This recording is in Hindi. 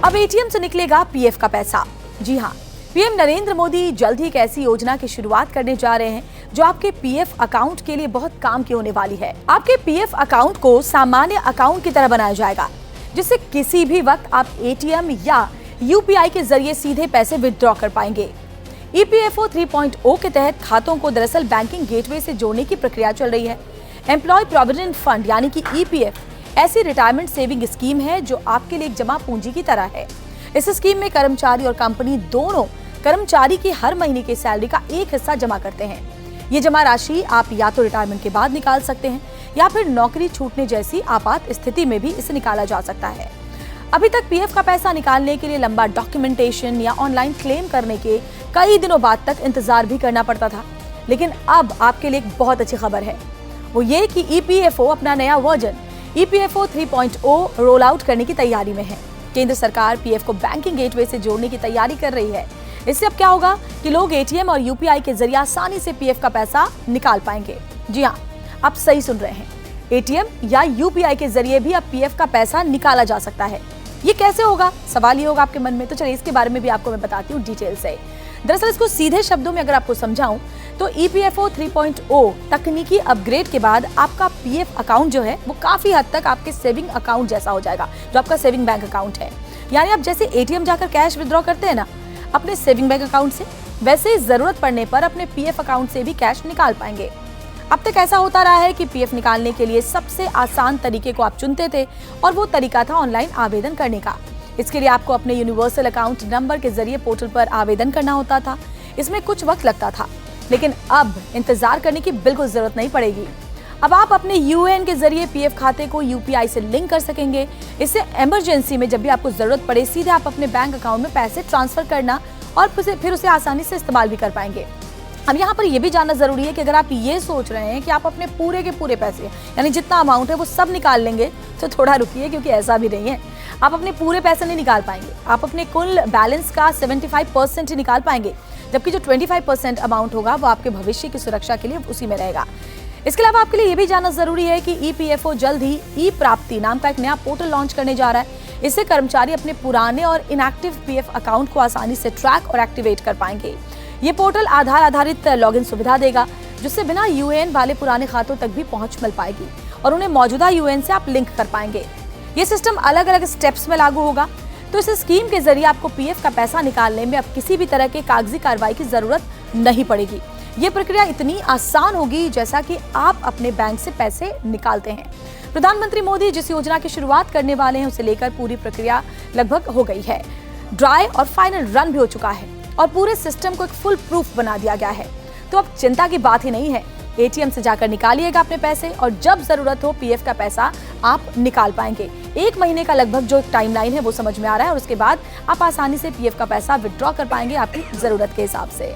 अब एटीएम से निकलेगा पीएफ का पैसा। जी हाँ, पीएम नरेंद्र मोदी जल्द ही एक ऐसी योजना की शुरुआत करने जा रहे हैं जो आपके पीएफ अकाउंट के लिए बहुत काम की होने वाली है। आपके पीएफ अकाउंट को सामान्य अकाउंट की तरह बनाया जाएगा, जिससे किसी भी वक्त आप एटीएम या यूपीआई के जरिए सीधे पैसे विथड्रॉ कर पाएंगे। ईपीएफओ 3.0 के तहत खातों को दरअसल बैंकिंग गेटवे से जोड़ने की प्रक्रिया चल रही है। एम्प्लॉय प्रोविडेंट फंड यानी कि ईपीएफ ऐसी रिटायरमेंट सेविंग स्कीम है जो आपके लिए एक जमा पूंजी की तरह है। इस स्कीम में कर्मचारी और कंपनी दोनों कर्मचारी की हर महीने की सैलरी का एक हिस्सा जमा करते हैं। ये जमा राशि आप या तो रिटायरमेंट के बाद निकाल सकते हैं या फिर नौकरी छूटने जैसी आपात स्थिति में भी इसे निकाला जा सकता है। अभी तक पीएफ का पैसा निकालने के लिए लंबा डॉक्यूमेंटेशन या ऑनलाइन क्लेम करने के कई दिनों बाद तक इंतजार भी करना पड़ता था, लेकिन अब आपके लिए एक बहुत अच्छी खबर है। वो ये कि ईपीएफओ अपना नया वर्जन ईपीएफओ 3.0 रोल आउट करने की तैयारी में है। केंद्र सरकार पीएफ को बैंकिंग गेटवे से जोड़ने की तैयारी कर रही है। इससे अब क्या होगा कि लोग एटीएम और यूपीआई के जरिए आसानी से पीएफ का पैसा निकाल पाएंगे। जी हाँ, आप सही सुन रहे हैं, एटीएम या यूपीआई के जरिए भी अब पीएफ का पैसा निकाला जा सकता है। ये कैसे होगा, सवाल ये होगा आपके मन में। तो चलिए इसके बारे में भी आपको मैं बताती हूँ डिटेल से। दरअसल इसको सीधे शब्दों में अगर आपको समझाऊं तो ईपीएफओ 3.0 तकनीकी अपग्रेड के बाद आपका पीएफ अकाउंट जो है वो काफी हद तक आपके सेविंग अकाउंट जैसा हो जाएगा, जो आपका सेविंग बैंक अकाउंट है। यानी आप जैसे एटीएम जाकर कैश विड्रॉ करते हैं ना अपने सेविंग बैंक अकाउंट से, वैसे ही जरूरत पड़ने पर अपने पीएफ अकाउंट से भी कैश निकाल पाएंगे। अब तक ऐसा होता रहा है कि पीएफ निकालने के लिए सबसे आसान तरीके को आप चुनते थे और वो तरीका था ऑनलाइन आवेदन करने का। इसके लिए आपको अपने यूनिवर्सल अकाउंट नंबर के जरिए पोर्टल पर आवेदन करना होता था। इसमें कुछ वक्त लगता था, लेकिन अब इंतजार करने की बिल्कुल जरूरत नहीं पड़ेगी। अब आप अपने यूएएन के जरिए पीएफ खाते को यूपीआई से लिंक कर सकेंगे। इससे इमरजेंसी में जब भी आपको जरूरत पड़े सीधे आप अपने बैंक अकाउंट में पैसे ट्रांसफर करना और फिर उसे आसानी से इस्तेमाल भी कर पाएंगे। अब यहाँ पर यह भी जानना जरूरी है कि अगर आप ये सोच रहे हैं कि आप अपने पूरे के पूरे पैसे यानी जितना अमाउंट है वो सब निकाल लेंगे, तो थोड़ा रुकिए, क्योंकि ऐसा भी नहीं है। आप अपने पूरे पैसे नहीं निकाल पाएंगे। आप अपने कुल बैलेंस का 75% ही निकाल पाएंगे, जबकि जो 25% अमाउंट होगा वो आपके भविष्य की सुरक्षा के लिए उसी में रहेगा। इसके अलावा आपके लिए ये भी जानना जरूरी है कि ईपीएफओ जल्द ही ई प्राप्ति नाम का एक नया पोर्टल लॉन्च करने जा रहा है। इससे कर्मचारी अपने पुराने और इनएक्टिव पीएफ अकाउंट को आसानी से ट्रैक और एक्टिवेट कर पाएंगे। ये पोर्टल आधार आधारित लॉगिन सुविधा देगा, जिससे बिना यूएएन वाले पुराने खातों तक भी पहुंच मिल पाएगी और उन्हें मौजूदा यूएएन से आप लिंक कर पाएंगे। ये सिस्टम अलग अलग स्टेप्स में लागू होगा, तो इस स्कीम के जरिए आपको पीएफ का पैसा निकालने में अब किसी भी तरह के कागजी कार्रवाई की जरूरत नहीं पड़ेगी। ये प्रक्रिया इतनी आसान होगी जैसा कि आप अपने बैंक से पैसे निकालते हैं। प्रधानमंत्री मोदी जिस योजना की शुरुआत करने वाले हैं उसे लेकर पूरी प्रक्रिया लगभग हो गई है। ड्राई और फाइनल रन भी हो चुका है और पूरे सिस्टम को एक फुल प्रूफ बना दिया गया है। तो अब चिंता की बात ही नहीं है। एटीएम से जाकर निकालिएगा अपने पैसे और जब जरूरत हो पीएफ का पैसा आप निकाल पाएंगे। 1 महीने का लगभग जो टाइमलाइन है वो समझ में आ रहा है और उसके बाद आप आसानी से पीएफ का पैसा विड्रॉ कर पाएंगे आपकी जरूरत के हिसाब से।